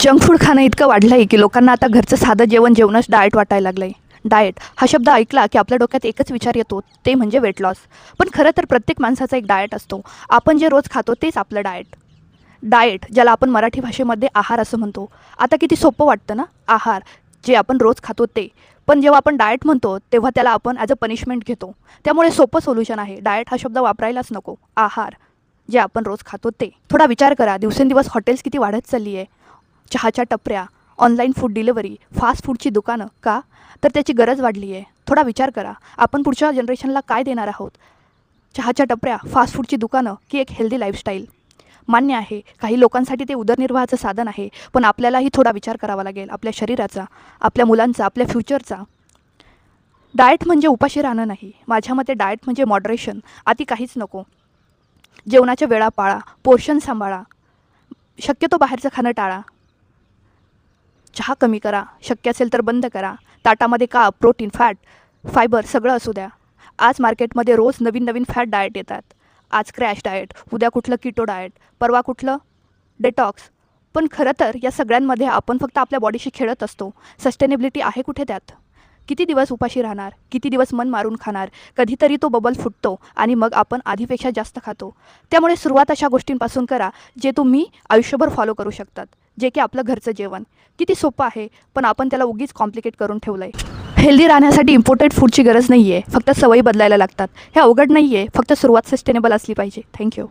Junk food खाणं इतकं वाढलं आहे की लोकांना आता घरचं साधं जेवणच डाएट वाटायला लागलं आहे. डाएट हा शब्द ऐकला की आपल्या डोक्यात एकच विचार येतो, ते म्हणजे वेट लॉस. पण खरं तर प्रत्येक माणसाचा एक डाएट असतो. आपण जे रोज खातो तेच आपलं डाएट. डाएट ज्याला आपण मराठी भाषेमध्ये आहार असं म्हणतो. आता किती सोपं वाटतं ना, आहार जे आपण रोज खातो ते. पण जेव्हा आपण डाएट म्हणतो तेव्हा त्याला आपण ॲज अ पनिशमेंट घेतो. त्यामुळे सोपं सोल्युशन आहे, डाएट हा शब्द वापरायलाच नको. आहार जे आपण रोज खातो ते. थोडा विचार करा, दिवसेंदिवस हॉटेल्स किती वाढत चालली आहे. चहाच्या टपऱ्या, ऑनलाईन फूड डिलिव्हरी, फास्ट फूडची दुकानं. का? तर त्याची गरज वाढली आहे. थोडा विचार करा, आपण पुढच्या जनरेशनला काय देणार आहोत? चहाच्या टपऱ्या, फास्ट फूडची दुकानं की एक हेल्दी लाईफस्टाईल? मान्य आहे, काही लोकांसाठी ते उदरनिर्वाहाचं साधन आहे, पण आपल्यालाही थोडा विचार करावा लागेल आपल्या शरीराचा, आपल्या मुलांचा, आपल्या फ्युचरचा. डाएट म्हणजे उपाशी राहणं नाही. माझ्या मते डाएट म्हणजे मॉडरेशन. अति काहीच नको. जेवणाच्या वेळा पाळा, पोर्शन सांभाळा, शक्यतो बाहेरचं खाणं टाळा. चहा कमी करा, शक्य असेल तर बंद करा. ताटामध्ये कार्ब, प्रोटीन, फॅट, फायबर सगळं असू द्या. आज मार्केटमध्ये रोज नवीन नवीन फॅट डाएट येतात. आज क्रॅश डाएट, उद्या कुठलं कीटो डाएट, परवा कुठलं डेटॉक्स. पण खरं तर या सगळ्यांमध्ये आपण फक्त आपल्या बॉडीशी खेळत असतो. सस्टेनेबिलिटी आहे कुठे त्यात? किती दिवस उपाशी राहणार? किती दिवस मन मारून खाणार? कधीतरी तो बबल फुटतो आणि मग आपण आधीपेक्षा जास्त खातो. त्यामुळे सुरुवात अशा गोष्टींपासून करा जे तुम्ही आयुष्यभर फॉलो करू शकतात. जे की आपलं घरचं जेवण. किती सोपं आहे, पण आपण त्याला उगीच कॉम्प्लिकेट करून ठेवलं आहे. हेल्दी राहण्यासाठी इम्पोर्टेड फूडची गरज नाही आहे, फक्त सवयी बदलायला लागतात. हे अवघड नाही आहे, फक्त सुरुवात सस्टेनेबल असली पाहिजे. थँक्यू.